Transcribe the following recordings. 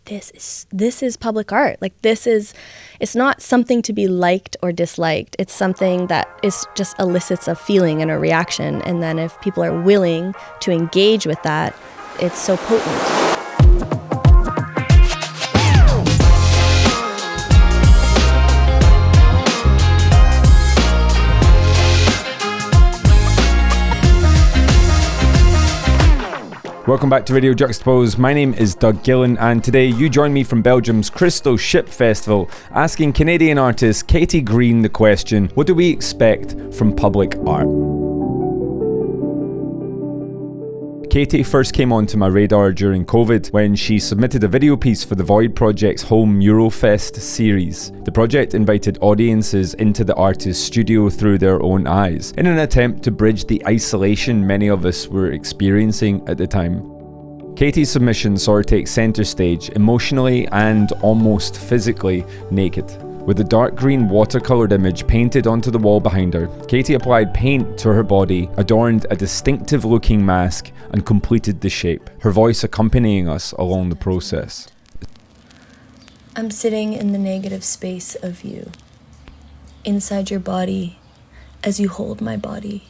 this is public art. Like it's not something to be liked or disliked. It's something that is just elicits a feeling and a reaction. And then if people are willing to engage with that, it's so potent. Welcome back to Radio Juxtapoz. My name is Doug Gillen, and today you join me from Belgium's Crystal Ship Festival, asking Canadian artist Katie Green the question, what do we expect from public art? Katie first came onto my radar during COVID when she submitted a video piece for the Void Project's Home Mural Fest series. The project invited audiences into the artist's studio through their own eyes, in an attempt to bridge the isolation many of us were experiencing at the time. Katie's submission saw her take centre stage, emotionally and almost physically naked. With a dark green watercoloured image painted onto the wall behind her, Katie applied paint to her body, adorned a distinctive looking mask, and completed the shape, her voice accompanying us along the process. I'm sitting in the negative space of you, inside your body, as you hold my body.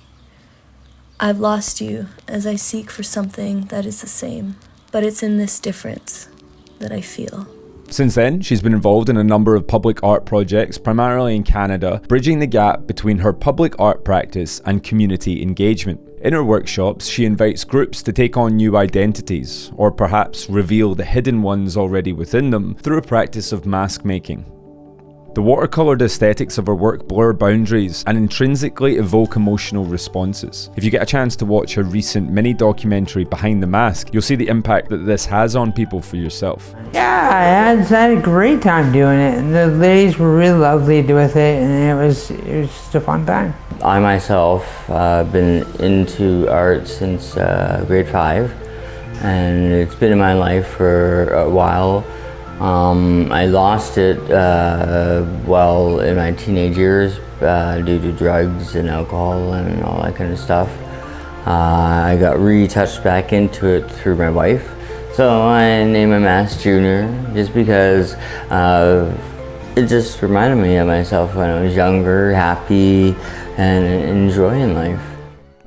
I've lost you as I seek for something that is the same, but it's in this difference that I feel. Since then, she's been involved in a number of public art projects, primarily in Canada, bridging the gap between her public art practice and community engagement. In her workshops, she invites groups to take on new identities, or perhaps reveal the hidden ones already within them through a practice of mask making. The watercoloured aesthetics of her work blur boundaries and intrinsically evoke emotional responses. If you get a chance to watch her recent mini-documentary Behind the Mask, you'll see the impact that this has on people for yourself. Yeah, I had a great time doing it, and the ladies were really lovely with it, and it was just a fun time. I myself have been into art since grade 5, and it's been in my life for a while. I lost it in my teenage years due to drugs and alcohol and all that kind of stuff. I got retouched back into it through my wife. So I named my mask Junior just because it just reminded me of myself when I was younger, happy, and enjoying life.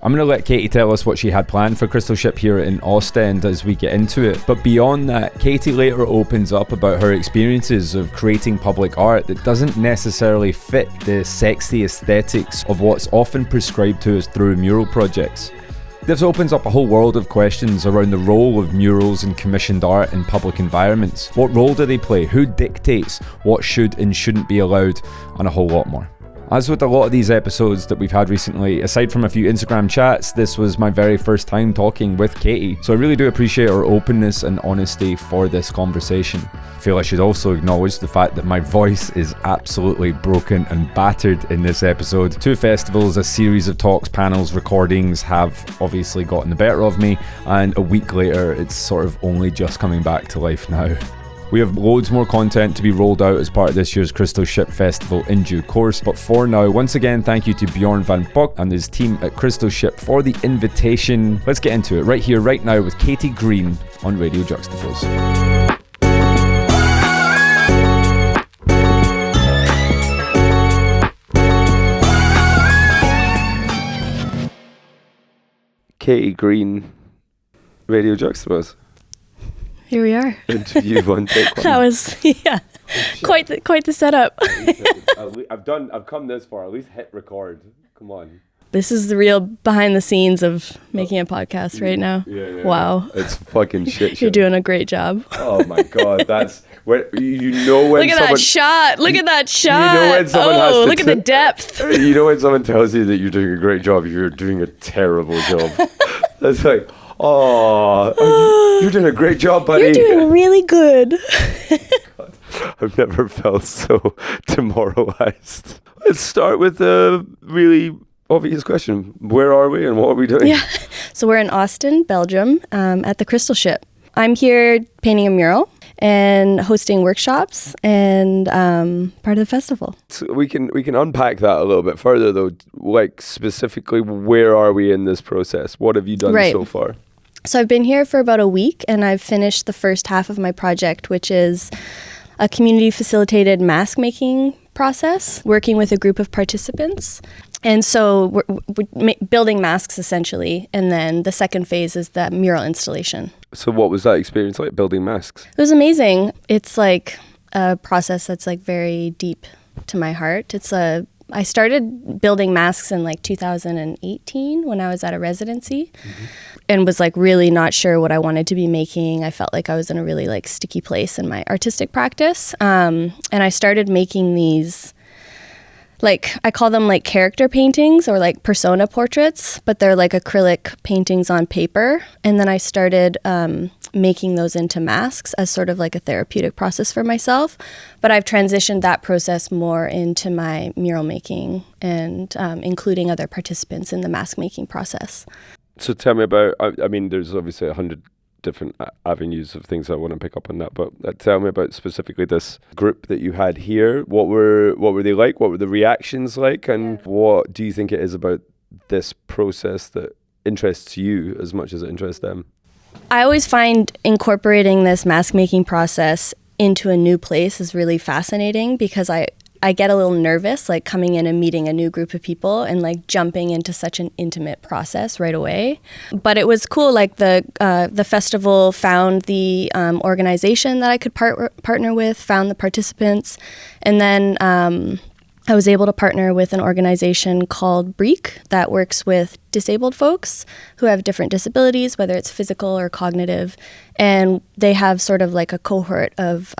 I'm going to let Katie tell us what she had planned for Crystal Ship here in Ostend as we get into it. But beyond that, Katie later opens up about her experiences of creating public art that doesn't necessarily fit the sexy aesthetics of what's often prescribed to us through mural projects. This opens up a whole world of questions around the role of murals and commissioned art in public environments. What role do they play? Who dictates what should and shouldn't be allowed? And a whole lot more. As with a lot of these episodes that we've had recently, aside from a few Instagram chats, this was my very first time talking with Katie. So I really do appreciate her openness and honesty for this conversation. I feel I should also acknowledge the fact that my voice is absolutely broken and battered in this episode. 2 festivals, a series of talks, panels, recordings have obviously gotten the better of me, and a week later it's sort of only just coming back to life now. We have loads more content to be rolled out as part of this year's Crystal Ship Festival in due course, but for now, once again, thank you to Bjorn van Bok and his team at Crystal Ship for the invitation. Let's get into it right here, right now with Katie Green on Radio Juxtapoz. Katie Green, Radio Juxtapoz. Here we are. Interview one, take one. That was, quite the setup. I've come this far. At least hit record. Come on. This is the real behind the scenes of making a podcast right now. Yeah. Wow. It's fucking shit. You're doing a great job. Oh my God, that's when you know when. Look at someone, that shot. Look at that shot. You know when someone has to look at the depth. You know when someone tells you that you're doing a great job, you're doing a terrible job. That's like, oh, you're doing a great job, buddy. You're doing really good. God, I've never felt so demoralized. Let's start with a really obvious question. Where are we and what are we doing? Yeah. So we're in Ostend, Belgium, at the Crystal Ship. I'm here painting a mural and hosting workshops and part of the festival. So we can unpack that a little bit further though. Like specifically, where are we in this process? What have you done so far? So I've been here for about a week, and I've finished the first half of my project, which is a community-facilitated mask making process, working with a group of participants. And so we're building masks, essentially, and then the second phase is the mural installation. So what was that experience like, building masks? It was amazing. It's like a process that's like very deep to my heart. I started building masks in like 2018 when I was at a residency, and was like really not sure what I wanted to be making. I felt like I was in a really like sticky place in my artistic practice. And I started making these, like, I call them like character paintings or like persona portraits, but they're like acrylic paintings on paper. And then I started making those into masks as sort of like a therapeutic process for myself. But I've transitioned that process more into my mural making and including other participants in the mask making process. So tell me about, I mean, there's obviously 100 different avenues of things I want to pick up on that, but tell me about specifically this group that you had here. What were they like? What were the reactions like? And what do you think it is about this process that interests you as much as it interests them? I always find incorporating this mask making process into a new place is really fascinating, because I get a little nervous, like coming in and meeting a new group of people and like jumping into such an intimate process right away. But it was cool. Like the festival found the organization that I could partner with, found the participants, and then I was able to partner with an organization called Breek that works with disabled folks who have different disabilities, whether it's physical or cognitive, and they have sort of like a cohort of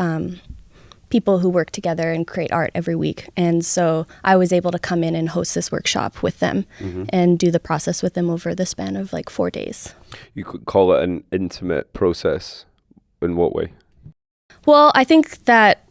people who work together and create art every week. And so I was able to come in and host this workshop with them and do the process with them over the span of like 4 days. You could call it an intimate process. In what way? Well, I think that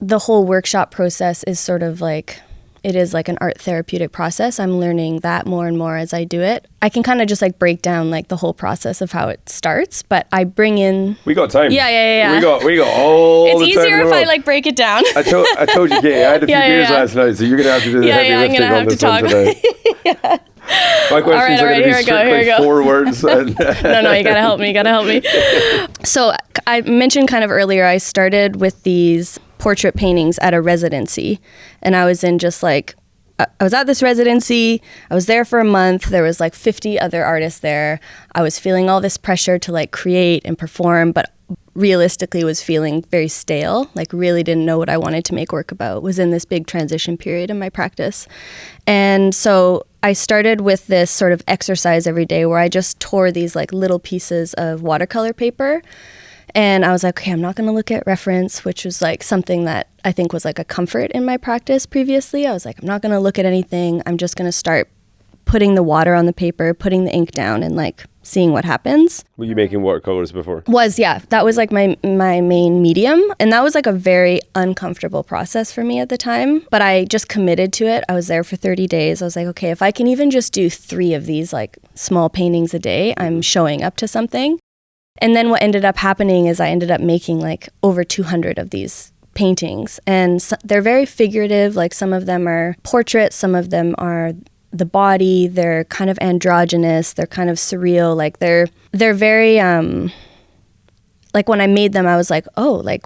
the whole workshop process is sort of like, it is like an art therapeutic process. I'm learning that more and more as I do it. I can kind of just like break down like the whole process of how it starts, but I bring in... We got time. Yeah. We got all it's the time. It's easier if I like break it down. I told you, Katie, I had a few beers last night, so you're going to have to do the heavy lifting on this one today. My questions are going to be strictly 4 words. No, you gotta help me. So I mentioned kind of earlier, I started with these portrait paintings at a residency, and I was in just like, I was at this residency, I was there for a month, there was like 50 other artists there. I was feeling all this pressure to like create and perform, but realistically was feeling very stale, like really didn't know what I wanted to make work about, was in this big transition period in my practice. And so I started with this sort of exercise every day where I just tore these like little pieces of watercolor paper. And I was like, okay, I'm not going to look at reference, which was like something that I think was like a comfort in my practice previously. I was like, I'm not going to look at anything. I'm just going to start putting the water on the paper, putting the ink down, and like seeing what happens. Were you making watercolors before? That was like my main medium. And that was like a very uncomfortable process for me at the time. But I just committed to it. I was there for 30 days. I was like, okay, if I can even just do 3 of these like small paintings a day, I'm showing up to something. And then what ended up happening is I ended up making like over 200 of these paintings. And they're very figurative. Like some of them are portraits, some of them are the body, they're kind of androgynous, they're kind of surreal, like they're very like when I made them I was like, oh, like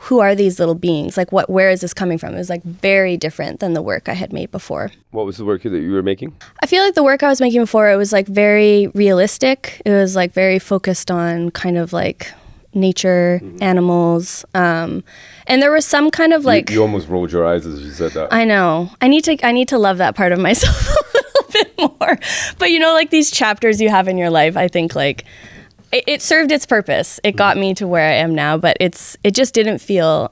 who are these little beings? Like where is this coming from? It was like very different than the work I had made before. What was the work that you were making? I feel like the work I was making before, it was like very realistic. It was like very focused on kind of like nature, animals, and there was some kind of like... You almost rolled your eyes as you said that. I know. I need to love that part of myself a little bit more. But you know, like these chapters you have in your life, I think like it served its purpose. It got me to where I am now, but it just didn't feel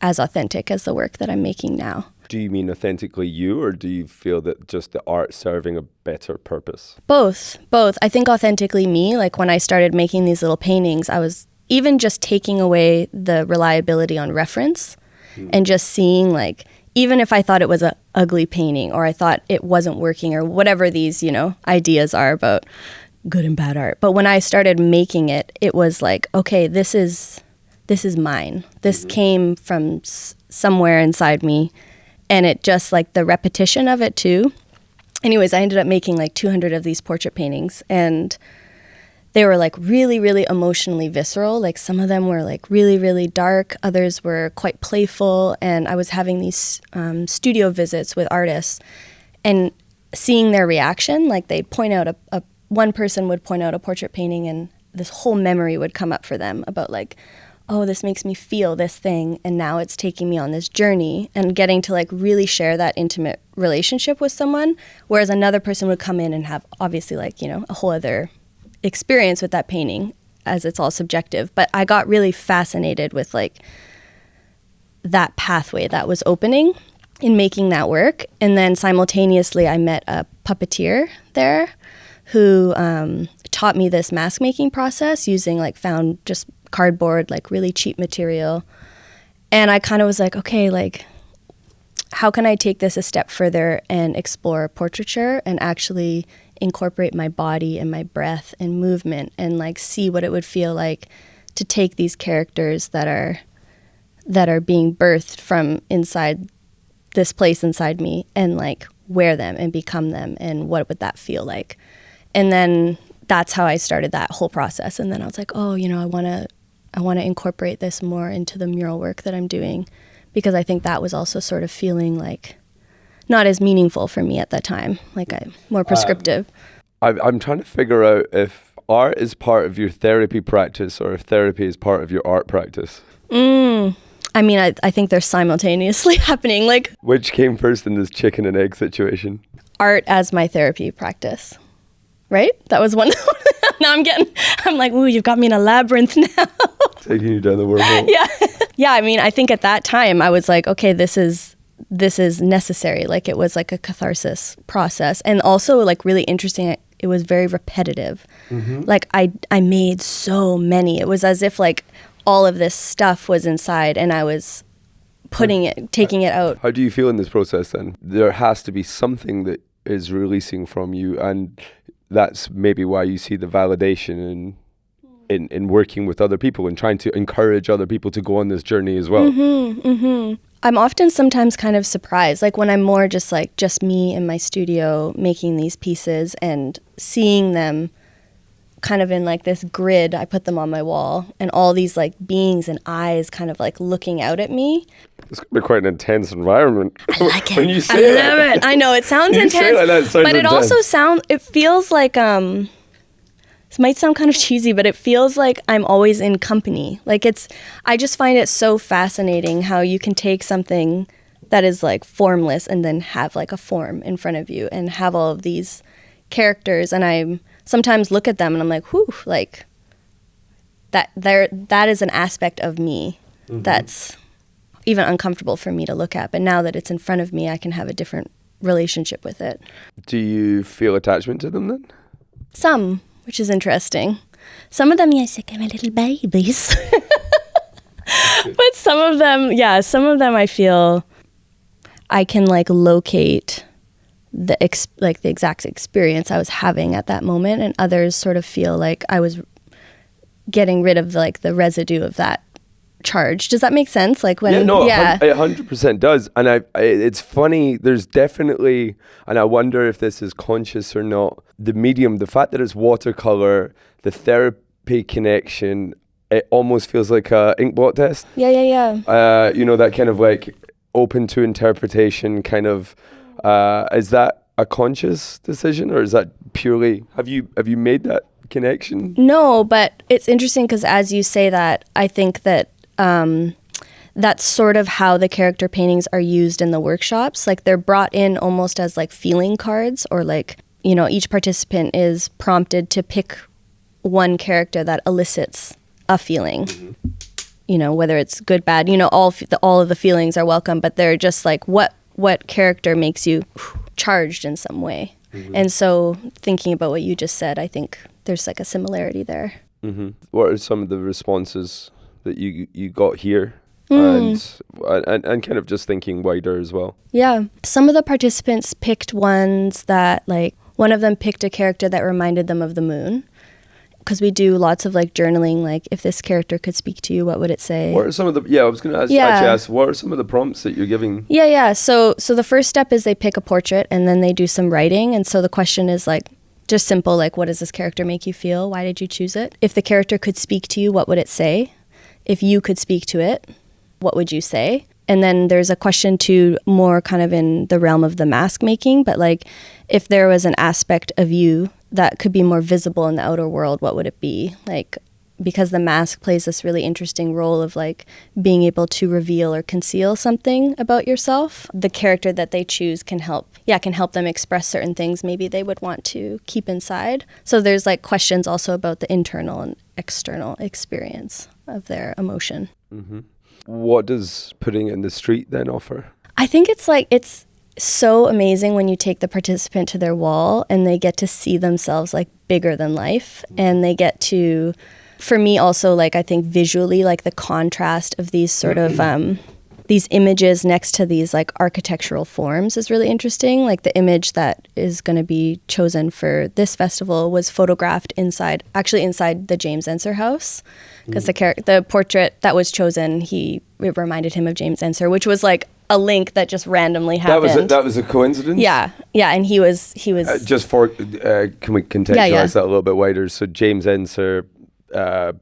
as authentic as the work that I'm making now. Do you mean authentically you, or do you feel that just the art serving a better purpose? Both. I think authentically me, like when I started making these little paintings, I was even just taking away the reliability on reference and just seeing like, even if I thought it was a ugly painting or I thought it wasn't working or whatever these, you know, ideas are about good and bad art. But when I started making it, it was like, okay, this is mine. This came from somewhere inside me. And it just like the repetition of it too. Anyways, I ended up making like 200 of these portrait paintings. And they were like really, really emotionally visceral. Like some of them were like really, really dark. Others were quite playful. And I was having these studio visits with artists and seeing their reaction. Like they'd point out one person would point out a portrait painting and this whole memory would come up for them about like, oh, this makes me feel this thing. And now it's taking me on this journey and getting to like really share that intimate relationship with someone. Whereas another person would come in and have obviously like, you know, a whole other experience with that painting, as it's all subjective. But I got really fascinated with like that pathway that was opening in making that work. And then simultaneously I met a puppeteer there who taught me this mask making process using like found just cardboard, like really cheap material. And I kind of was like, okay, like how can I take this a step further and explore portraiture and actually incorporate my body and my breath and movement and like see what it would feel like to take these characters that are being birthed from inside this place inside me and like wear them and become them, and what would that feel like. And then that's how I started that whole process. And then I was like, oh, you know, I want to incorporate this more into the mural work that I'm doing, because I think that was also sort of feeling like not as meaningful for me at that time, like more prescriptive. I'm trying to figure out if art is part of your therapy practice or if therapy is part of your art practice. I mean, I think they're simultaneously happening. Like, which came first in this chicken and egg situation? Art as my therapy practice, right? That was one. Now I'm like, ooh, you've got me in a labyrinth now. Taking you down the wormhole. Yeah. Yeah, I mean, I think at that time I was like, okay, this is necessary. Like it was like a catharsis process. And also like really interesting, it was very repetitive. Mm-hmm. Like I made so many. It was as if like all of this stuff was inside and I was taking it out. How do you feel in this process then? There has to be something that is releasing from you, and that's maybe why you see the validation in working with other people and trying to encourage other people to go on this journey as well. Mm-hmm, mm-hmm. I'm often sometimes kind of surprised, like when I'm more just me in my studio making these pieces and seeing them kind of in like this grid. I put them on my wall and all these like beings and eyes kind of like looking out at me. It's going to be quite an intense environment. I like it. When you say I love it. I know it sounds intense, like that, but it also it feels like, this might sound kind of cheesy, but it feels like I'm always in company. Like I just find it so fascinating how you can take something that is like formless and then have like a form in front of you and have all of these characters. And I sometimes look at them and I'm like, whew, like that is an aspect of me that's even uncomfortable for me to look at. But now that it's in front of me, I can have a different relationship with it. Do you feel attachment to them then? Some, which is interesting. Some of them, yes, like my little babies. But some of them I feel I can like locate the exact experience I was having at that moment, and others sort of feel like I was getting rid of like the residue of that charge. Does that make sense? Like when it 100% does. And it's funny, there's definitely, and I wonder if this is conscious or not, the medium, the fact that it's watercolor, the therapy connection, it almost feels like a ink blot test. Yeah. You know, that kind of like open to interpretation kind of. Is that a conscious decision, or is that purely, have you made that connection? No, but it's interesting because as you say that, I think that that's sort of how the character paintings are used in the workshops. Like they're brought in almost as like feeling cards, or like, you know, each participant is prompted to pick one character that elicits a feeling. Mm-hmm. You know, whether it's good, bad, you know, all of the feelings are welcome, but they're just like what character makes you charged in some way. Mm-hmm. And so thinking about what you just said, I think there's like a similarity there. Mm-hmm. What are some of the responses that you got here? And kind of just thinking wider as well. Yeah. Some of the participants picked ones that, like, one of them picked a character that reminded them of the moon. Because we do lots of like journaling, like if this character could speak to you, what would it say? What are some of the, I was going to actually ask, what are some of the prompts that you're giving? Yeah. So the first step is they pick a portrait and then they do some writing. And so the question is like, Just simple, like, what does this character make you feel? Why did you choose it? If the character could speak to you, what would it say? If you could speak to it, what would you say? And then there's a question too, more kind of in the realm of the mask making, but like, if there was an aspect of you that could be more visible in the outer world, what would it be? Like, because the mask plays this really interesting role of like being able to reveal or conceal something about yourself. The character that they choose can help them express certain things maybe they would want to keep inside. So there's like questions also about the internal and external experience of their emotion. Mm-hmm. What does putting it in the street then offer? I think it's so amazing when you take the participant to their wall and they get to see themselves like bigger than life, and they get to, for me also, like I think visually, like the contrast of these sort of these images next to these like architectural forms is really interesting. Like the image that is going to be chosen for this festival was photographed inside the James Ensor house, because the portrait that was chosen, it reminded him of James Ensor, which was like a link that just randomly happened. That was a coincidence? Yeah, and he was just for can we contextualize that a little bit wider? So James Ensor,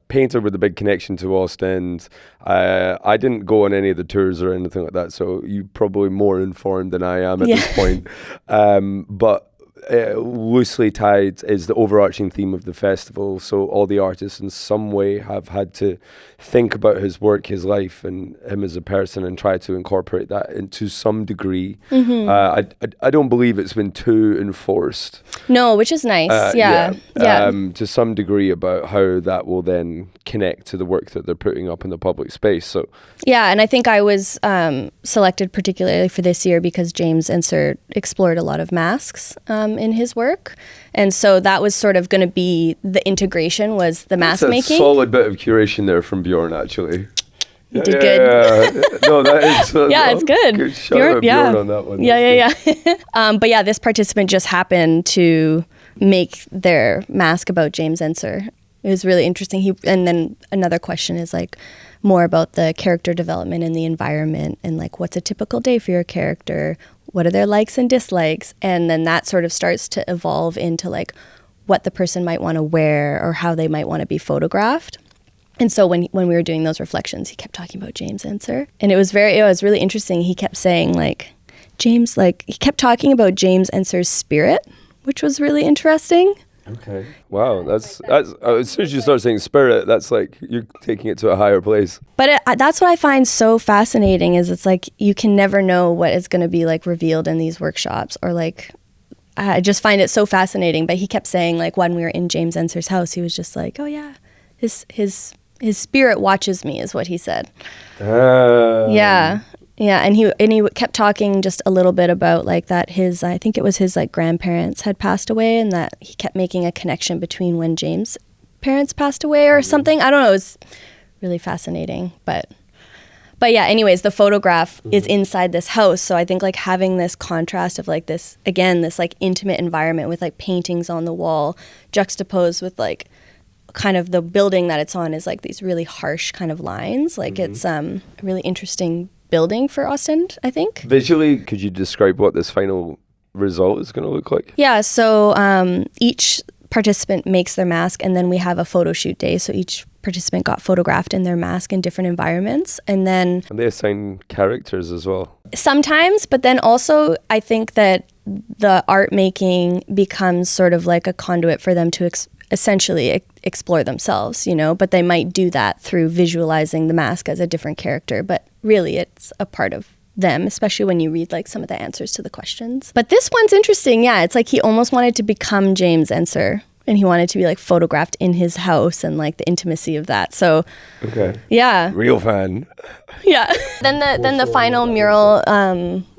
painter with a big connection to Ostend. I didn't go on any of the tours or anything like that, so you're probably more informed than I am at this point. But loosely tied is the overarching theme of the festival. So all the artists in some way have had to think about his work, his life, and him as a person, and try to incorporate that into some degree. I don't believe it's been too enforced. No, which is nice. To some degree about how that will then connect to the work that they're putting up in the public space. So and I think I was selected particularly for this year because James Ensor explored a lot of masks in his work, and so that was sort of going to be the integration, was the mask making. That's a solid bit of curation there from Bjorn, actually. You did good. No, that is it's good. Good shout out Bjorn on that one. But this participant just happened to make their mask about James Ensor. It was really interesting. And then another question is like more about the character development and the environment, and like, what's a typical day for your character? What are their likes and dislikes? And then that sort of starts to evolve into like what the person might want to wear or how they might want to be photographed. And so when we were doing those reflections, he kept talking about James Ensor, and it was really interesting. He kept saying like he kept talking about James Ensor's spirit, which was really interesting. Okay. Wow. That's as soon as you start saying spirit, that's like you're taking it to a higher place. But that's what I find so fascinating, is it's like you can never know what is going to be like revealed in these workshops, or like I just find it so fascinating. But he kept saying like when we were in James Ensor's house, he was just like, oh yeah, his spirit watches me, is what he said. Yeah, and he kept talking just a little bit about like that I think it was his like grandparents had passed away, and that he kept making a connection between when James' parents passed away or something. I don't know, it was really fascinating. But yeah, anyways, the photograph is inside this house, so I think like having this contrast of like this like intimate environment with like paintings on the wall juxtaposed with like kind of the building that it's on is like these really harsh kind of lines. Like it's a really interesting building for Ostend, I think. Visually, could you describe what this final result is going to look like? Yeah, so each participant makes their mask, and then we have a photo shoot day. So each participant got photographed in their mask in different environments, and they assign characters as well. Sometimes, but then also I think that the art making becomes sort of like a conduit for them to essentially explore themselves, but they might do that through visualizing the mask as a different character, but really it's a part of them, especially when you read like some of the answers to the questions. But this one's interesting. Yeah, it's like he almost wanted to become James Ensor, and he wanted to be like photographed in his house and like the intimacy of that. So yeah, real fan. Yeah. Then the final mural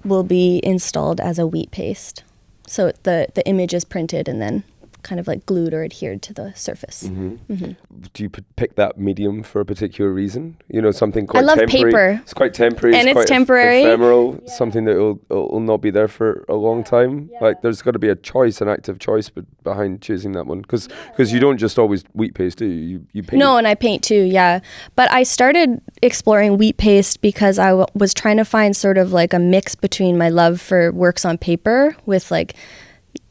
will be installed as a wheat paste, so the image is printed and then kind of like glued or adhered to the surface. Do you pick that medium for a particular reason? Something quite temporary. I love temporary. paper. It's quite temporary. And it's quite temporary. Ephemeral. Yeah. Something that will not be there for a long time. Yeah. Like there's got to be an active choice behind choosing that one. Because you don't just always wheat paste, do you? You paint. No, and I paint too, yeah. But I started exploring wheat paste because I was trying to find sort of like a mix between my love for works on paper with like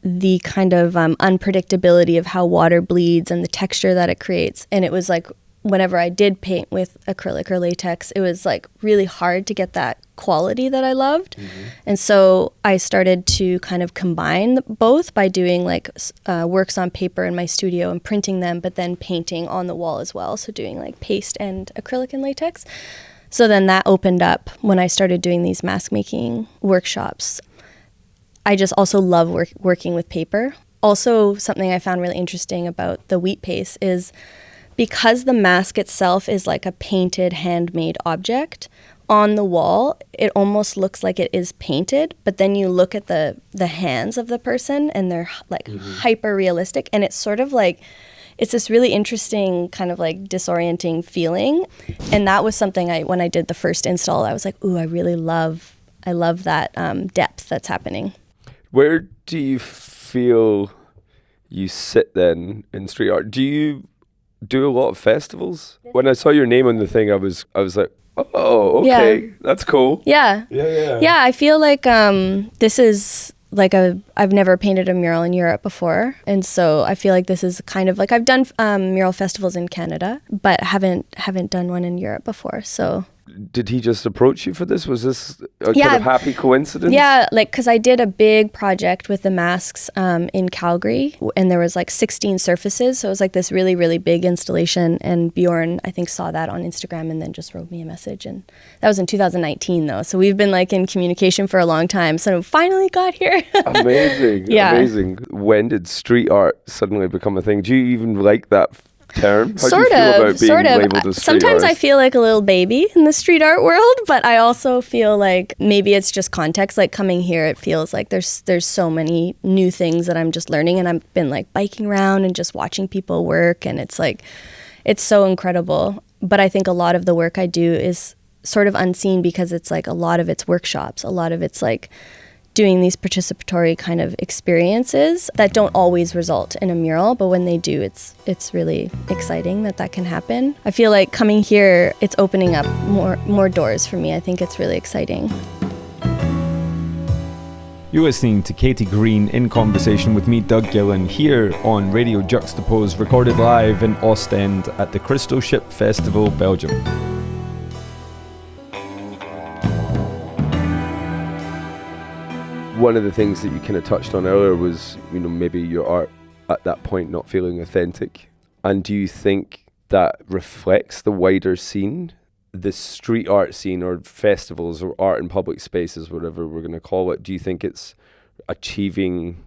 the kind of unpredictability of how water bleeds and the texture that it creates. And it was like, whenever I did paint with acrylic or latex, it was like really hard to get that quality that I loved. And so I started to kind of combine both by doing like works on paper in my studio and printing them, but then painting on the wall as well. So doing like paste and acrylic and latex. So then that opened up when I started doing these mask making workshops. I just also love working with paper. Also, something I found really interesting about the wheat paste is because the mask itself is like a painted, handmade object, on the wall, it almost looks like it is painted, but then you look at the hands of the person and they're like hyper realistic, and it's sort of like, it's this really interesting kind of like disorienting feeling. And that was something when I did the first install, I was like, ooh, I love that depth that's happening. Where do you feel you sit then in street art? Do you do a lot of festivals? When I saw your name on the thing, I was like, oh, okay, yeah. That's cool. Yeah. Yeah, I feel like this is like I've never painted a mural in Europe before, and so I feel like this is kind of like, I've done mural festivals in Canada, but haven't done one in Europe before. So did he just approach you for this? Was this a kind of happy coincidence? Yeah, like, because I did a big project with the masks in Calgary, and there was like 16 surfaces, so it was like this really, really big installation, and Bjorn, I think, saw that on Instagram and then just wrote me a message, and that was in 2019 though, so we've been like in communication for a long time, so finally got here. Amazing. Yeah. Amazing. When did street art suddenly become a thing? Do you even like that term? How do you feel about being labeled as street Sometimes artist? I feel like a little baby in the street art world, but I also feel like maybe it's just context. Like coming here, it feels like there's so many new things that I'm just learning, and I've been like biking around and just watching people work, and it's like, it's so incredible. But I think a lot of the work I do is sort of unseen, because it's like a lot of it's workshops, a lot of it's like doing these participatory kind of experiences that don't always result in a mural, but when they do, it's really exciting that can happen. I feel like coming here, it's opening up more doors for me. I think it's really exciting. You're listening to Katie Green in conversation with me, Doug Gillen, here on Radio Juxtapoz, recorded live in Ostend at the Crystal Ship Festival, Belgium. One of the things that you kind of touched on earlier was, maybe your art at that point not feeling authentic. And do you think that reflects the wider scene, the street art scene, or festivals, or art in public spaces, whatever we're going to call it? Do you think it's achieving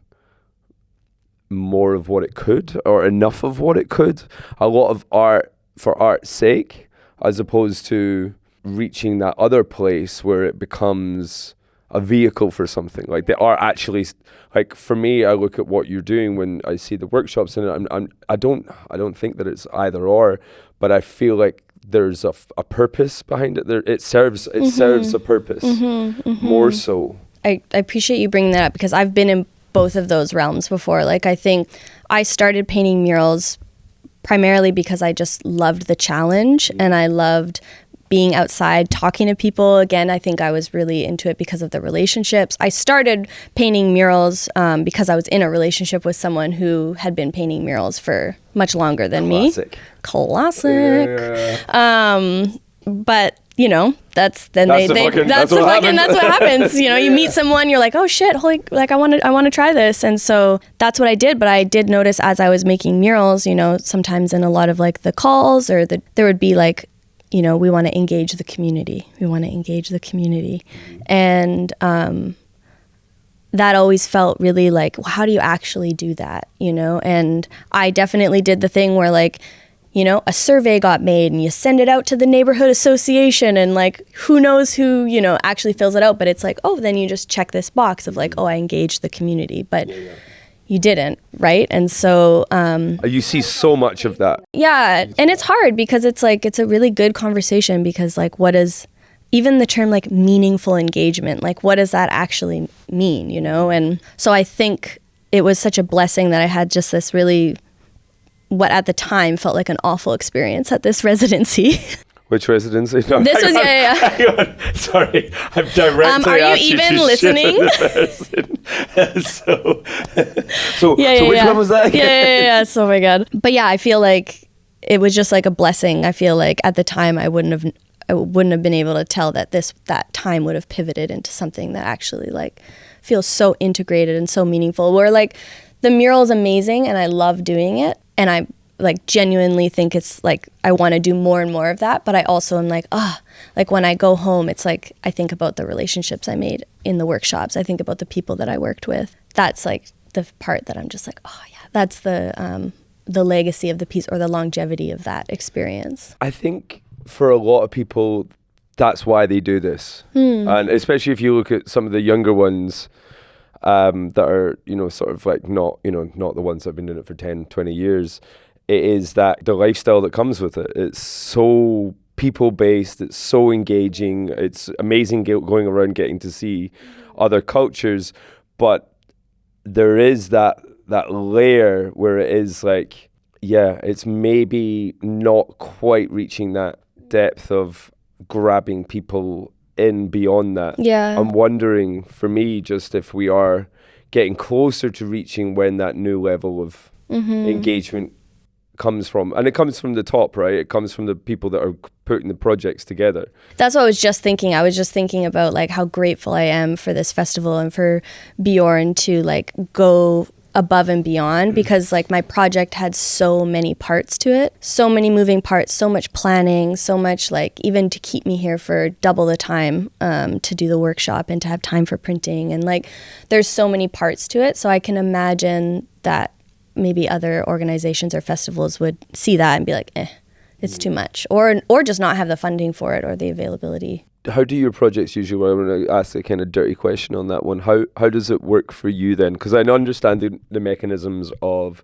more of what it could, or enough of what it could? A lot of art for art's sake, as opposed to reaching that other place where it becomes a vehicle for something. Like they are actually, like for me, I look at what you're doing when I see the workshops, and I don't think that it's either or, but I feel like there's a purpose behind it. It serves a purpose more so. I appreciate you bringing that up, because I've been in both of those realms before. Like I think I started painting murals primarily because I just loved the challenge, and I loved being outside, talking to people. Again, I think I was really into it because of the relationships. I started painting murals because I was in a relationship with someone who had been painting murals for much longer than me. Classic. Yeah. But that's what happens. You meet someone, you're like, oh shit, holy, like I want to try this, and so that's what I did. But I did notice as I was making murals, sometimes in a lot of like the calls, or there would be like, we want to engage the community. And that always felt really like, well, how do you actually do that? And I definitely did the thing where like, a survey got made and you send it out to the neighborhood association, and like, who knows who, actually fills it out. But it's like, oh, then you just check this box of like, oh, I engaged the community. But you didn't, right? And so you see so much of that. Yeah, and it's hard because it's like, it's a really good conversation, because like, what is even the term like meaningful engagement, like what does that actually mean, And so I think it was such a blessing that I had just this really, what at the time felt like an awful experience at this residency. Which residency? No, This was, yeah. Hang on. Sorry, I'm directly Are you asked even to listening? shit on the person. so Yeah, which one was that? Yeah. Oh my God. But yeah, I feel like it was just like a blessing. I feel like at the time I wouldn't have been able to tell that that time would have pivoted into something that actually like feels so integrated and so meaningful. Where like the mural is amazing and I love doing it, and I like genuinely think it's like I want to do more and more of that, but I also am like, like when I go home, it's like I think about the relationships I made in the workshops. I think about the people that I worked with. That's like the part that I'm just like, oh yeah, that's the legacy of the piece, or the longevity of that experience. I think for a lot of people, that's why they do this. And especially if you look at some of the younger ones that are, sort of like not the ones that have been doing it for 10, 20 years, it is that the lifestyle that comes with it. It's so people-based, it's so engaging, it's amazing going around getting to see other cultures, but there is that layer where it is like, yeah, it's maybe not quite reaching that depth of grabbing people in beyond that. Yeah. I'm wondering, for me, just if we are getting closer to reaching when that new level of engagement comes from, and it comes from the top, right? It comes from the people that are putting the projects together. That's what I was just thinking. I was just thinking about like how grateful I am for this festival and for Bjorn to like go above and beyond, because like my project had so many parts to it, so many moving parts, so much planning, so much like even to keep me here for double the time to do the workshop and to have time for printing, and like there's so many parts to it. So I can imagine that maybe other organizations or festivals would see that and be like, it's too much, or just not have the funding for it or the availability. How do your projects usually work? I'm going to ask a kind of dirty question on that one. How does it work for you then? Because I understand the mechanisms of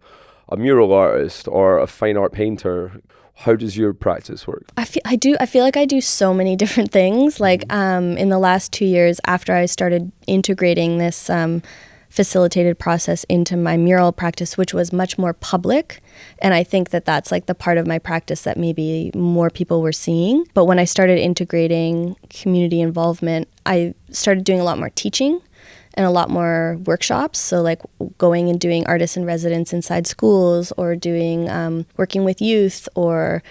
a mural artist or a fine art painter. How does your practice work? I feel like I do so many different things. Like in the last 2 years after I started integrating this facilitated process into my mural practice, which was much more public. And I think that that's like the part of my practice that maybe more people were seeing. But when I started integrating community involvement, I started doing a lot more teaching and a lot more workshops. So like going and doing artists in residence inside schools, or doing working with youth, or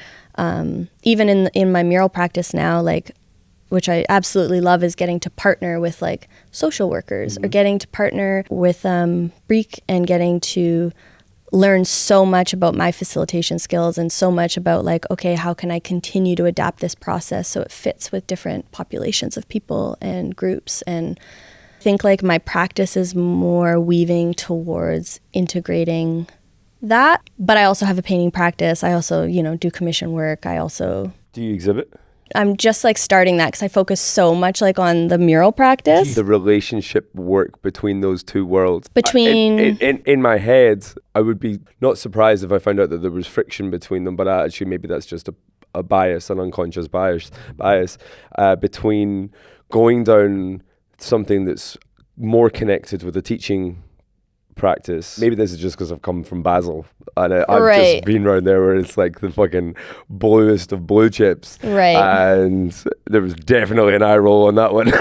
even in my mural practice now, like, which I absolutely love, is getting to partner with like social workers, or getting to partner with Breek, and getting to learn so much about my facilitation skills and so much about like, okay, how can I continue to adapt this process so it fits with different populations of people and groups. And I think like my practice is more weaving towards integrating that. But I also have a painting practice. I also, do commission work. Do you exhibit? I'm just like starting that because I focus so much like on the mural practice. The relationship work between those two worlds. In my head, I would be not surprised if I found out that there was friction between them, but actually maybe that's just a bias, an unconscious bias between going down something that's more connected with the teaching practice. Maybe this is just because I've come from Basel and I've just been around there where it's like the fucking bluest of blue chips. Right. And there was definitely an eye roll on that one.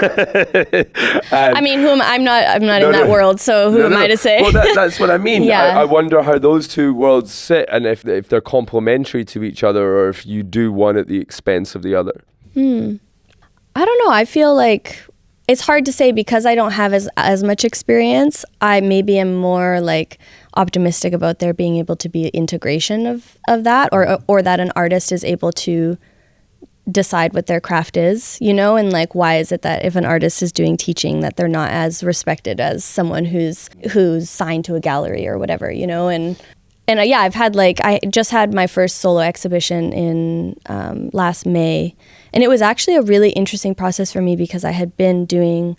I mean, I'm not in that world, so who am I to say? Well, that's what I mean. Yeah. I wonder how those two worlds sit, and if they're complementary to each other, or if you do one at the expense of the other. I don't know. I feel like it's hard to say because I don't have as much experience. I maybe am more like optimistic about there being able to be integration of that, or that an artist is able to decide what their craft is, and like why is it that if an artist is doing teaching that they're not as respected as someone who's signed to a gallery or whatever, and yeah, I just had my first solo exhibition in last May, and it was actually a really interesting process for me because I had been doing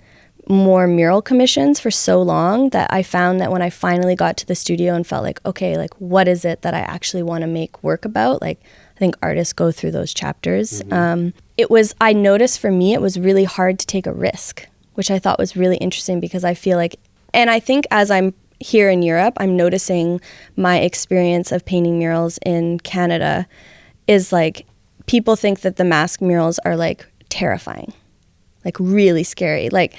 more mural commissions for so long that I found that when I finally got to the studio and felt like, okay, like what is it that I actually want to make work about? Like I think artists go through those chapters. I noticed for me, it was really hard to take a risk, which I thought was really interesting because I feel like, and I think as I'm here in Europe, I'm noticing my experience of painting murals in Canada is like people think that the mask murals are like terrifying, like really scary. Like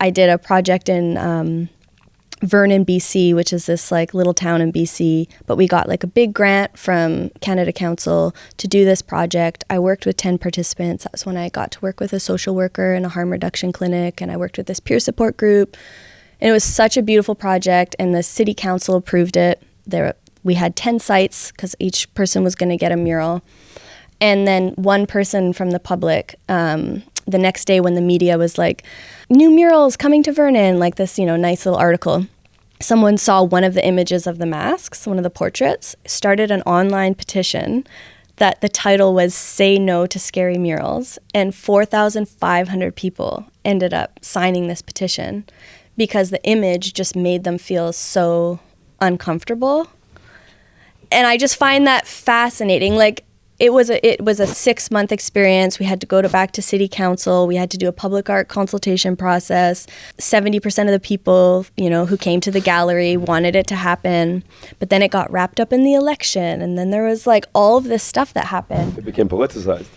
I did a project in Vernon, BC, which is this like little town in BC, but we got like a big grant from Canada Council to do this project. I worked with 10 participants. That was when I got to work with a social worker in a harm reduction clinic, and I worked with this peer support group. And it was such a beautiful project, and the city council approved it. We had 10 sites because each person was going to get a mural. And then one person from the public, the next day when the media was like, new murals coming to Vernon, like this, nice little article, someone saw one of the images of the masks, one of the portraits, started an online petition that the title was Say No to Scary Murals, and 4,500 people ended up signing this petition because the image just made them feel so uncomfortable. And I just find that fascinating. Like, it was a 6-month experience. We had to go back to city council. We had to do a public art consultation process. 70% of the people, who came to the gallery wanted it to happen. But then it got wrapped up in the election. And then there was like all of this stuff that happened. It became politicized.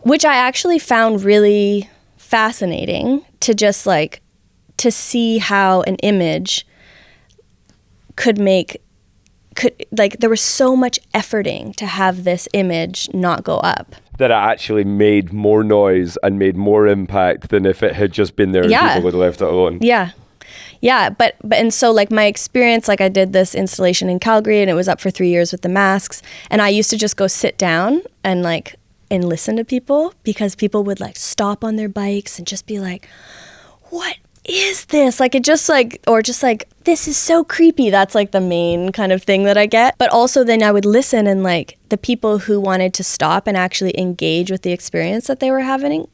Which I actually found really fascinating to just like, to see how an image there was so much efforting to have this image not go up. That it actually made more noise and made more impact than if it had just been there and people would have left it alone. Yeah. Yeah, but and so like my experience, like I did this installation in Calgary and it was up for 3 years with the masks, and I used to just go sit down and listen to people, because people would like stop on their bikes and just be like, what is this? Like, it just like, or just like, this is so creepy. That's like the main kind of thing that I get. But also then I would listen, and like the people who wanted to stop and actually engage with the experience that they were having,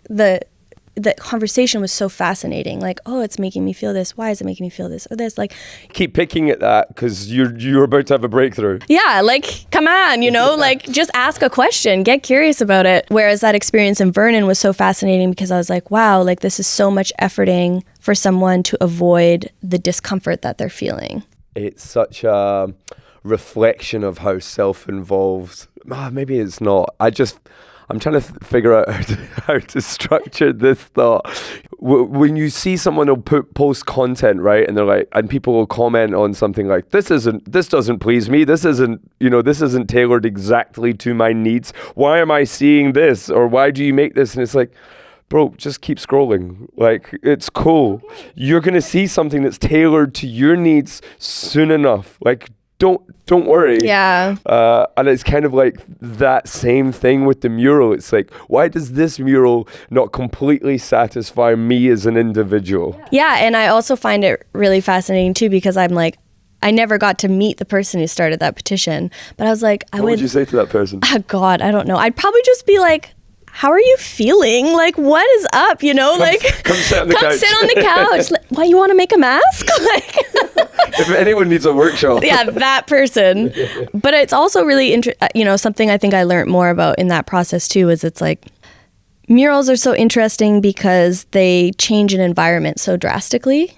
the conversation was so fascinating. Like, oh, it's making me feel this. Why is it making me feel this or this? Like, keep picking at that because you're about to have a breakthrough. Yeah, like, come on, like just ask a question, get curious about it. Whereas that experience in Vernon was so fascinating because I was like, wow, like this is so much efforting for someone to avoid the discomfort that they're feeling. It's such a reflection of how self-involved. Maybe it's not. I'm trying to figure out how to structure this thought. When you see someone will post content, right, and they're like, and people will comment on something like, this doesn't please me. This isn't tailored exactly to my needs. Why am I seeing this? Or why do you make this? And it's like, bro, just keep scrolling. Like, it's cool. You're gonna see something that's tailored to your needs soon enough. Like, don't worry. Yeah. And it's kind of like that same thing with the mural. It's like, why does this mural not completely satisfy me as an individual? Yeah, and I also find it really fascinating too, because I'm like, I never got to meet the person who started that petition, but I was like, what would you say to that person? Oh God, I don't know. I'd probably just be like, how are you feeling? Like, what is up? Come sit on the couch. Like, why, you want to make a mask? Like, if anyone needs a workshop. Yeah, that person. But it's also really something I think I learned more about in that process too, is it's like, murals are so interesting because they change an environment so drastically.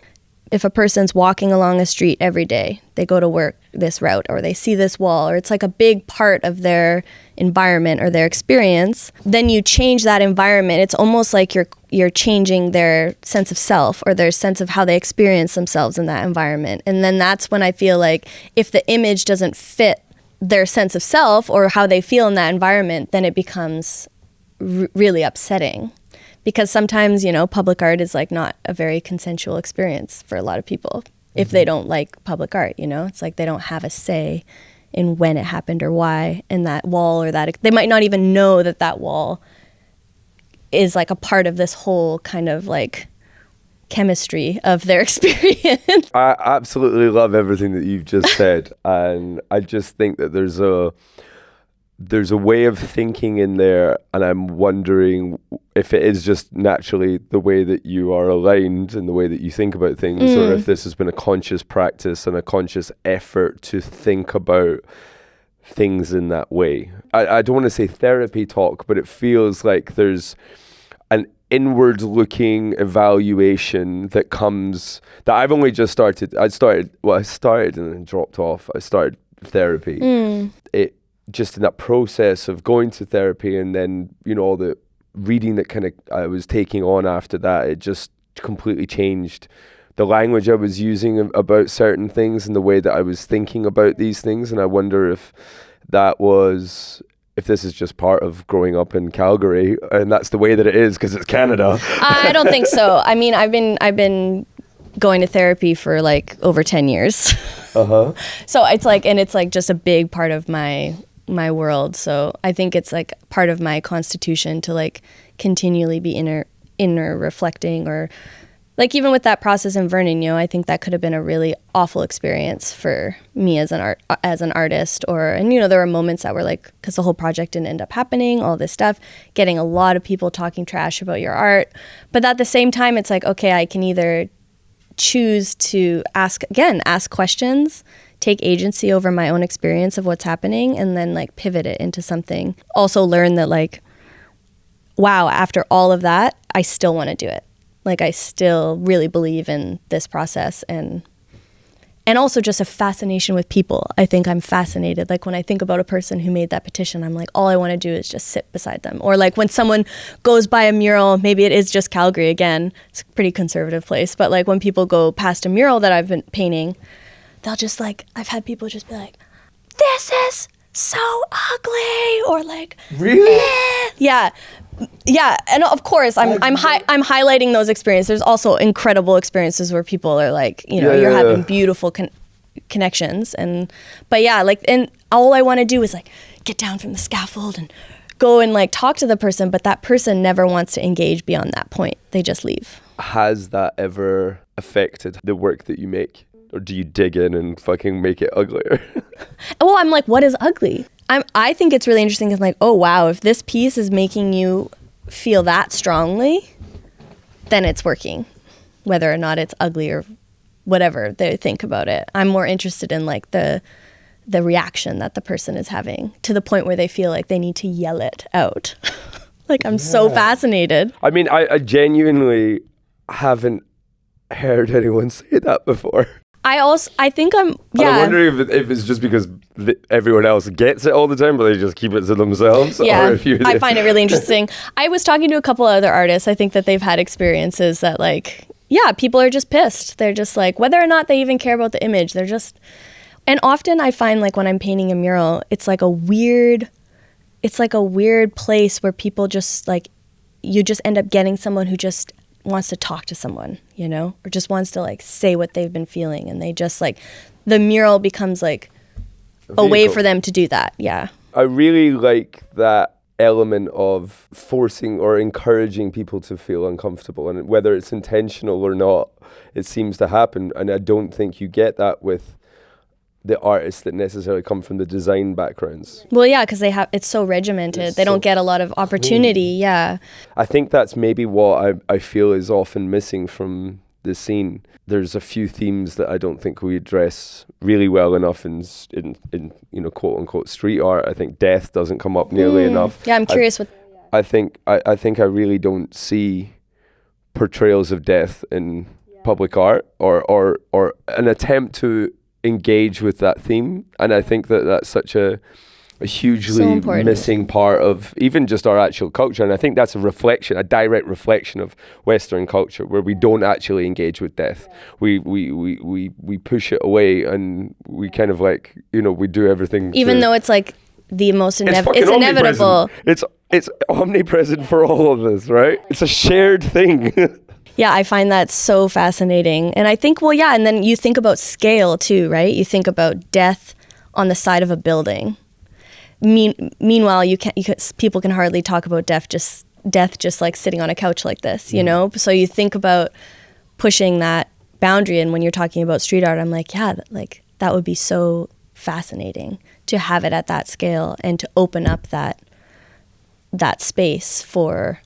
If a person's walking along a street every day, they go to work this route, or they see this wall, or it's like a big part of their environment or their experience, then you change that environment. It's almost like you're changing their sense of self, or their sense of how they experience themselves in that environment. And then that's when I feel like if the image doesn't fit their sense of self or how they feel in that environment, then it becomes really upsetting. Because sometimes, public art is like not a very consensual experience for a lot of people if they don't like public art, It's like they don't have a say in when it happened or why, and that wall or that, they might not even know that wall is like a part of this whole kind of like chemistry of their experience. I absolutely love everything that you've just said, and I just think that there's a way of thinking in there, and I'm wondering if it is just naturally the way that you are aligned and the way that you think about things, or if this has been a conscious practice and a conscious effort to think about things in that way. I don't want to say therapy talk, but it feels like there's an inward looking evaluation that comes, that I've only just started. I started and then dropped off. I started therapy. just in that process of going to therapy, and then, you know, all the reading that kind of I was taking on after that, it just completely changed the language I was using about certain things and the way that I was thinking about these things. And I wonder if this is just part of growing up in Calgary, and that's the way that it is because it's Canada. I don't think so. I mean, I've been going to therapy for like over 10 years. Uh-huh. So it's like just a big part of my world. So I think it's like part of my constitution to like continually be inner reflecting, or like even with that process in Vernon, you know, I think that could have been a really awful experience for me as an artist, and you know, there were moments that were like, because the whole project didn't end up happening, all this stuff, getting a lot of people talking trash about your art. But at the same time, it's like, okay, I can either choose to ask questions, take agency over my own experience of what's happening, and then like pivot it into something. Also learn that like, wow, after all of that, I still want to do it. Like I still really believe in this process, and also just a fascination with people. I think I'm fascinated. Like when I think about a person who made that petition, I'm like, all I want to do is just sit beside them. Or like when someone goes by a mural, maybe it is just Calgary again, it's a pretty conservative place, but like when people go past a mural that I've been painting, they'll just like, I've had people just be like, this is so ugly, or like, really? Yeah. And of course, I'm highlighting those experiences. There's also incredible experiences where people are like, you know, you're having beautiful connections, but yeah, like, and all I want to do is like get down from the scaffold and go and like talk to the person, but that person never wants to engage beyond that point. They just leave. Has that ever affected the work that you make? Or do you dig in and fucking make it uglier? Well, I'm like, what is ugly? I think it's really interesting because I'm like, oh wow, if this piece is making you feel that strongly, then it's working. Whether or not it's ugly or whatever they think about it. I'm more interested in like the reaction that the person is having, to the point where they feel like they need to yell it out. Like I'm so fascinated. I mean, I genuinely haven't heard anyone say that before. I think I'm, yeah. I'm wondering if it's just because everyone else gets it all the time, but they just keep it to themselves. Yeah, or if I find it really interesting. I was talking to a couple other artists. I think that they've had experiences that like, yeah, people are just pissed. They're just like, whether or not they even care about the image, they're just, and often I find like when I'm painting a mural, it's like a weird place where people just like, you just end up getting someone who just wants to talk to someone, you know, or just wants to like say what they've been feeling, and they just like, the mural becomes like a way for them to do that. Yeah. I really like that element of forcing or encouraging people to feel uncomfortable, and whether it's intentional or not, it seems to happen. And I don't think you get that with the artists that necessarily come from the design backgrounds. Well, yeah, because it's so regimented. They don't get a lot of opportunity. Yeah. I think that's maybe what I feel is often missing from the scene. There's a few themes that I don't think we address really well enough in you know, quote unquote street art. I think death doesn't come up nearly enough. Yeah, I'm curious what. I think I really don't see portrayals of death in public art or an attempt to engage with that theme, and I think that that's such a hugely missing part of even just our actual culture. And I think that's a direct reflection of Western culture, where we don't actually engage with death. We push it away, and we kind of like, you know, we do everything even though it's like the most it's inevitable. It's omnipresent for all of us, right? It's a shared thing. Yeah, I find that so fascinating. And I think, well, yeah, and then you think about scale too, right? You think about death on the side of a building. Meanwhile, people can hardly talk about death just like sitting on a couch like this, you know? So you think about pushing that boundary, and when you're talking about street art, I'm like, yeah, like that would be so fascinating to have it at that scale and to open up that space for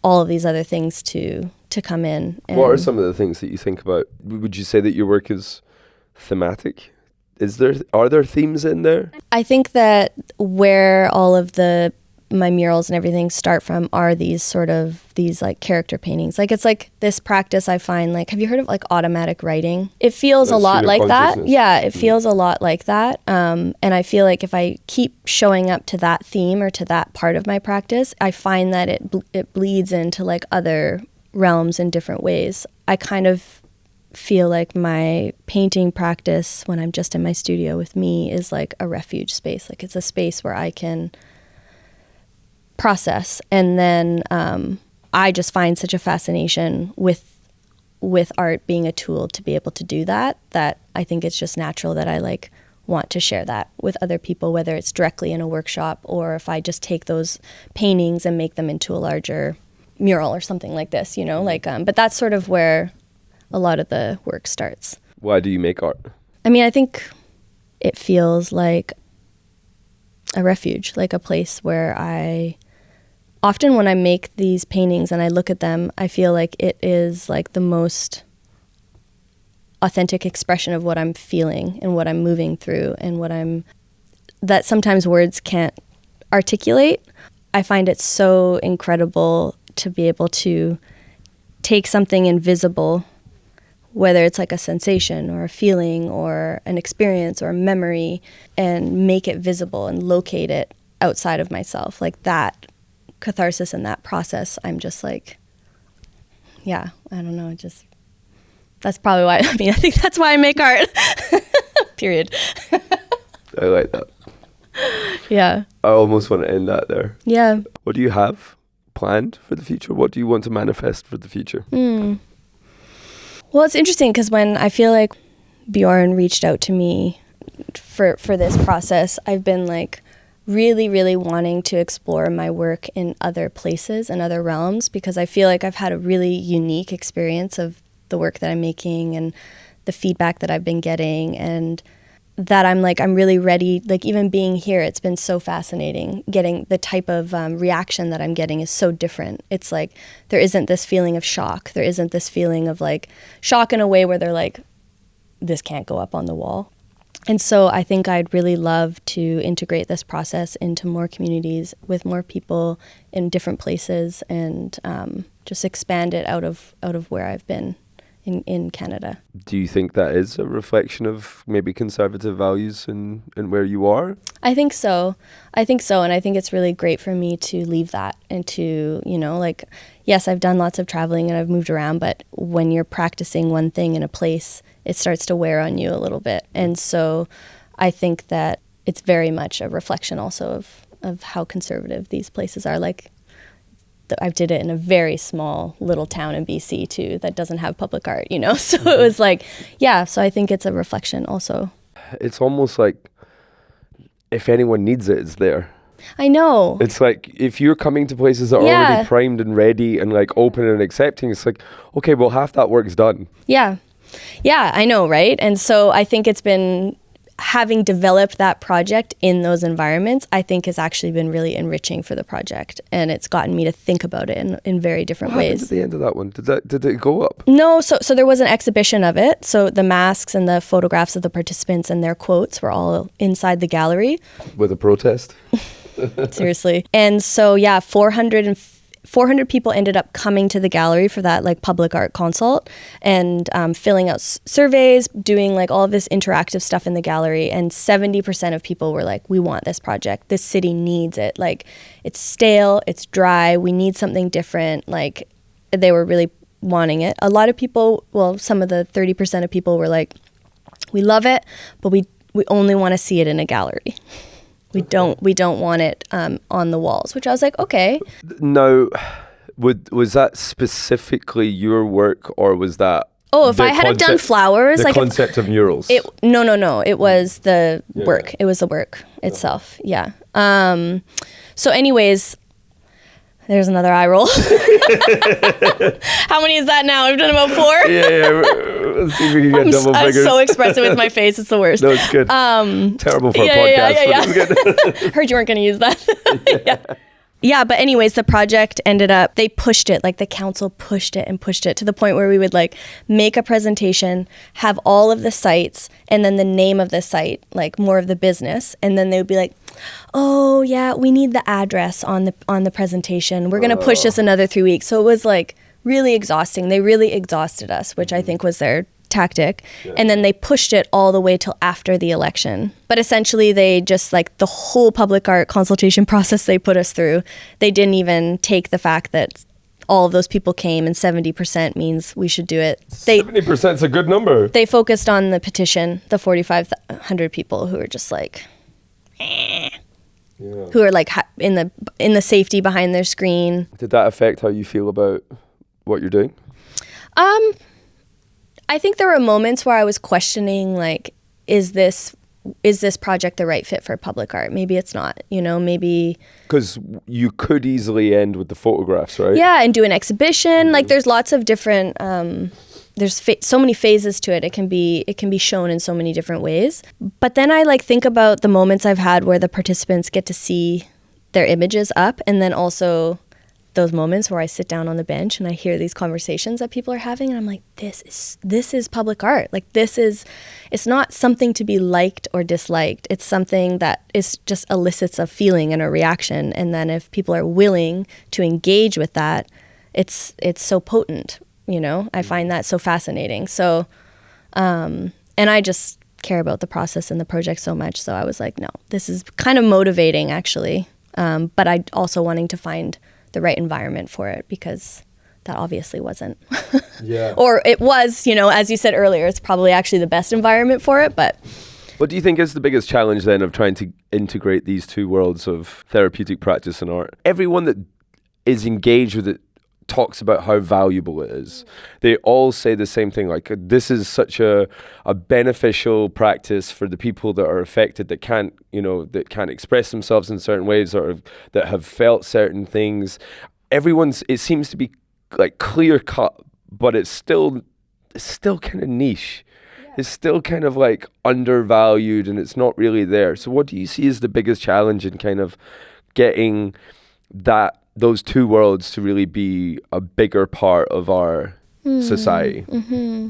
all of these other things to come in. What are some of the things that you think about? Would you say that your work is thematic? Are there themes in there? I think that where all of the my murals and everything start from are these like character paintings. Like it's like this practice I find, like, have you heard of like automatic writing? It feels a lot like that. Yeah, it feels a lot like that. And I feel like if I keep showing up to that theme or to that part of my practice, I find that it bleeds into like other realms in different ways. I kind of feel like my painting practice when I'm just in my studio with me is like a refuge space. Like it's a space where I can process, and then I just find such a fascination with art being a tool to be able to do that I think it's just natural that I like want to share that with other people, whether it's directly in a workshop or if I just take those paintings and make them into a larger mural or something like this, you know, like but that's sort of where a lot of the work starts. Why do you make art? I mean, I think it feels like a refuge, like a place where often when I make these paintings and I look at them, I feel like it is like the most authentic expression of what I'm feeling and what I'm moving through and that sometimes words can't articulate. I find it so incredible to be able to take something invisible, whether it's like a sensation or a feeling or an experience or a memory, and make it visible and locate it outside of myself. Like that catharsis and that process, I'm just like, yeah, I don't know, that's probably why, I think that's why I make art. Period. I like that. Yeah. I almost want to end that there. Yeah. What do you have planned for the future? What do you want to manifest for the future? Well, it's interesting because when I feel like Bjorn reached out to me for this process, I've been like really, really wanting to explore my work in other places and other realms, because I feel like I've had a really unique experience of the work that I'm making and the feedback that I've been getting, and that I'm really ready, like even being here, it's been so fascinating. Getting the type of reaction that I'm getting is so different. It's like, there isn't this feeling of shock. There isn't this feeling of like shock in a way where they're like, this can't go up on the wall. And so I think I'd really love to integrate this process into more communities with more people in different places, and just expand it out of where I've been in Canada. Do you think that is a reflection of maybe conservative values in where you are? I think so. And I think it's really great for me to leave that and to, you know, like, yes, I've done lots of traveling and I've moved around, but when you're practicing one thing in a place, it starts to wear on you a little bit. And so I think that it's very much a reflection also of how conservative these places are. Like, I did it in a very small little town in BC too that doesn't have public art, you know? So it was like, yeah, so I think it's a reflection also. It's almost like if anyone needs it, it's there. I know. It's like if you're coming to places that are already primed and ready and like open and accepting, it's like, okay, well, half that work's done. Yeah. Yeah, I know, right? And so I think it's been, having developed that project in those environments, I think has actually been really enriching for the project, and it's gotten me to think about it in very different ways. What happened at the end of that one? Did it go up? No, so there was an exhibition of it. So the masks and the photographs of the participants and their quotes were all inside the gallery. With a protest? Seriously. And so, yeah, 400 people ended up coming to the gallery for that like public art consult, and filling out surveys, doing like all of this interactive stuff in the gallery. And 70% of people were like, we want this project. This city needs it. Like, it's stale, it's dry. We need something different. Like, they were really wanting it. A lot of people, well, some of the 30% of people were like, we love it, but we only want to see it in a gallery. We don't want it on the walls, which I was like, okay. No, was that specifically your work, or was that? Oh, if I had have done flowers, the like concept of murals. No. It was the work. It was the work itself. Yeah. So, anyways, there's another eye roll. How many is that now? I've done about 4. Yeah. Let's see if we can get double figures. I'm so expressive with my face. It's the worst. No, it's good. Terrible for a podcast, but it's good. Heard you weren't going to use that. Yeah, but anyways, the project ended up, they pushed it, like the council pushed it to the point where we would like make a presentation, have all of the sites, and then the name of the site, like more of the business. And then they would be like, oh yeah, we need the address on the presentation. We're going to push this another 3 weeks. So it was like really exhausting. They really exhausted us, which I think was their tactic. And then they pushed it all the way till after the election. But essentially they just like the whole public art consultation process they put us through, they didn't even take the fact that all of those people came and 70% means we should do it. 70% is a good number. They focused on the petition, the 4,500 people who were just like, who are like in the safety behind their screen. Did that affect how you feel about what you're doing? I think there were moments where I was questioning, like, is this project the right fit for public art? Maybe it's not, maybe. Because you could easily end with the photographs, right? Yeah, and do an exhibition. Like, there's lots of different, there's so many phases to it. It can be shown in so many different ways. But then I like think about the moments I've had where the participants get to see their images up, and then also those moments where I sit down on the bench and I hear these conversations that people are having, and I'm like, this is public art. Like, it's not something to be liked or disliked. It's something that is just elicits a feeling and a reaction. And then if people are willing to engage with that, it's so potent, I find that so fascinating. So, and I just care about the process and the project so much. So I was like, no, this is kind of motivating actually. But I also wanting to find the right environment for it, because that obviously wasn't. Yeah. Or it was, as you said earlier, it's probably actually the best environment for it, but. What do you think is the biggest challenge then of trying to integrate these two worlds of therapeutic practice and art? Everyone that is engaged with it talks about how valuable it is. They all say the same thing, like, this is such a beneficial practice for the people that are affected, that can't express themselves in certain ways, or that have felt certain things. It seems to be like clear cut, but it's still kind of niche. Yeah. It's still kind of like undervalued, and it's not really there. So what do you see as the biggest challenge in kind of getting those two worlds to really be a bigger part of our society? Mm-hmm.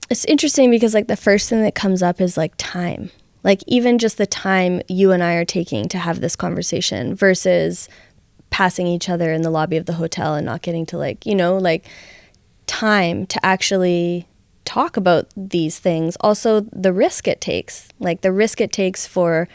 It's interesting because like the first thing that comes up is like time. Like even just the time you and I are taking to have this conversation versus passing each other in the lobby of the hotel and not getting to like time to actually talk about these things. Also the risk it takes, for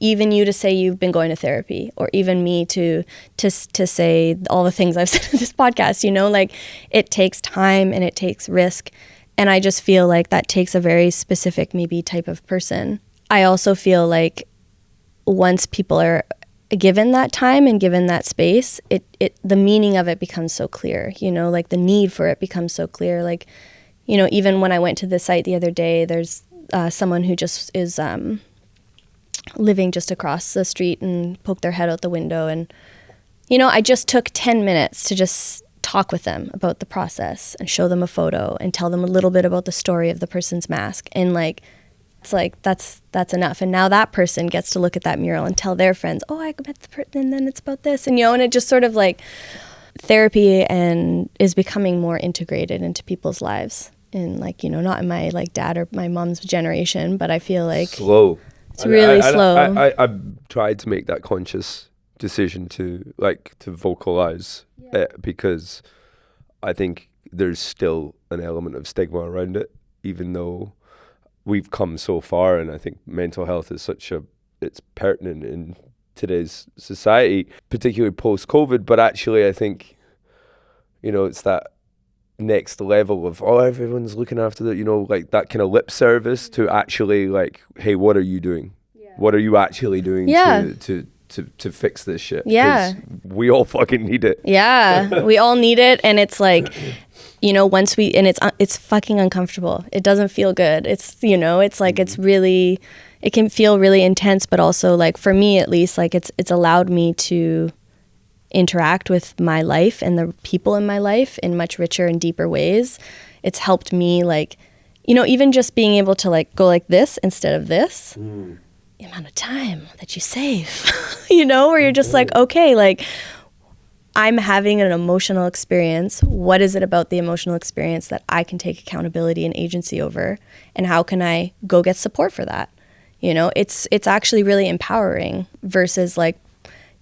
even you to say you've been going to therapy, or even me to say all the things I've said in this podcast, like it takes time and it takes risk. And I just feel like that takes a very specific maybe type of person. I also feel like once people are given that time and given that space, the meaning of it becomes so clear, like the need for it becomes so clear. Like, even when I went to the site the other day, there's someone who just is living just across the street and poked their head out the window. And, I just took 10 minutes to just talk with them about the process and show them a photo and tell them a little bit about the story of the person's mask. And like, it's like, that's enough. And now that person gets to look at that mural and tell their friends, oh, I met the person, and then it's about this. And, and it just sort of like therapy and is becoming more integrated into people's lives. And like, not in my like dad or my mom's generation, but I feel like slow. It's really slow. I've tried to make that conscious decision to vocalize it, because I think there's still an element of stigma around it, even though we've come so far. And I think mental health is it's pertinent in today's society, particularly post-COVID. But actually, I think, it's that next level of, everyone's looking after like that kind of lip service to actually like, hey, what are you doing? Yeah. What are you actually doing to fix this shit? Yeah. 'Cause we all fucking need it. Yeah, we all need it. And it's like, once it's fucking uncomfortable. It doesn't feel good. It's, it's like, it's really, it can feel really intense, but also like for me at least, like it's allowed me to interact with my life and the people in my life in much richer and deeper ways. It's helped me like, even just being able to like go like this instead of this, the amount of time that you save, where you're just like, okay, like I'm having an emotional experience. What is it about the emotional experience that I can take accountability and agency over? And how can I go get support for that? You know, it's actually really empowering versus like,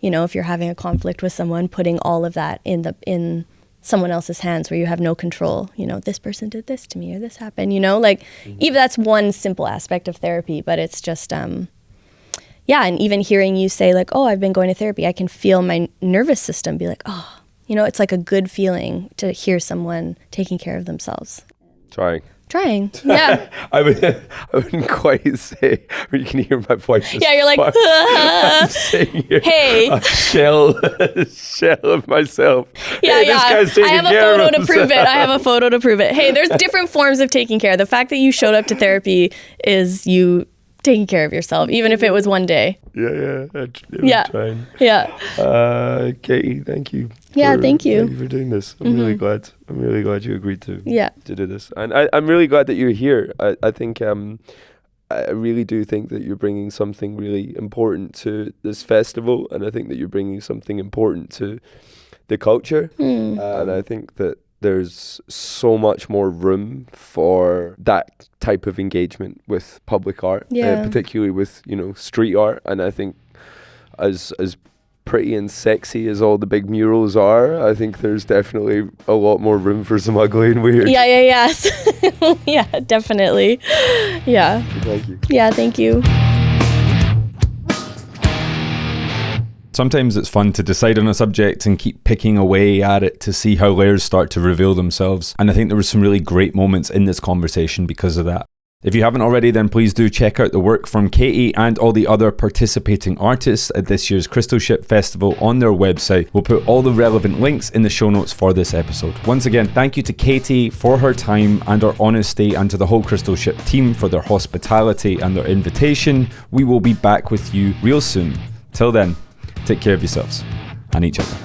you know, if you're having a conflict with someone, putting all of that in someone else's hands where you have no control. You know, this person did this to me or this happened, you know, like even that's one simple aspect of therapy, but it's just, yeah. And even hearing you say like, oh, I've been going to therapy, I can feel my nervous system be like, oh, you know, it's like a good feeling to hear someone taking care of themselves. Trying, yeah. I wouldn't quite say, but you can hear my voice. Yeah, you're like, I'm sitting here, hey. a shell of myself. Yeah, hey, yeah. This guy's taking I have a care of photo to prove it. himself. I have a photo to prove it. Hey, there's different forms of taking care. The fact that you showed up to therapy is you taking care of yourself, even if it was one day. Yeah. Yeah. Trying. Yeah. Katie, thank you. Yeah, thank you. Thank you for doing this. I'm really glad. I'm really glad you agreed to do this, and I'm really glad that you're here. I think I really do think that you're bringing something really important to this festival, and I think that you're bringing something important to the culture, and I think that there's so much more room for that type of engagement with public art, particularly with, you know, street art. And I think as pretty and sexy as all the big murals are, I think there's definitely a lot more room for some ugly and weird. Yes. Yeah, definitely. Yeah. Thank you. Yeah, thank you. Sometimes it's fun to decide on a subject and keep picking away at it to see how layers start to reveal themselves. And I think there were some really great moments in this conversation because of that. If you haven't already, then please do check out the work from Katie and all the other participating artists at this year's Crystal Ship Festival on their website. We'll put all the relevant links in the show notes for this episode. Once again, thank you to Katie for her time and her honesty, and to the whole Crystal Ship team for their hospitality and their invitation. We will be back with you real soon. Till then, take care of yourselves and each other.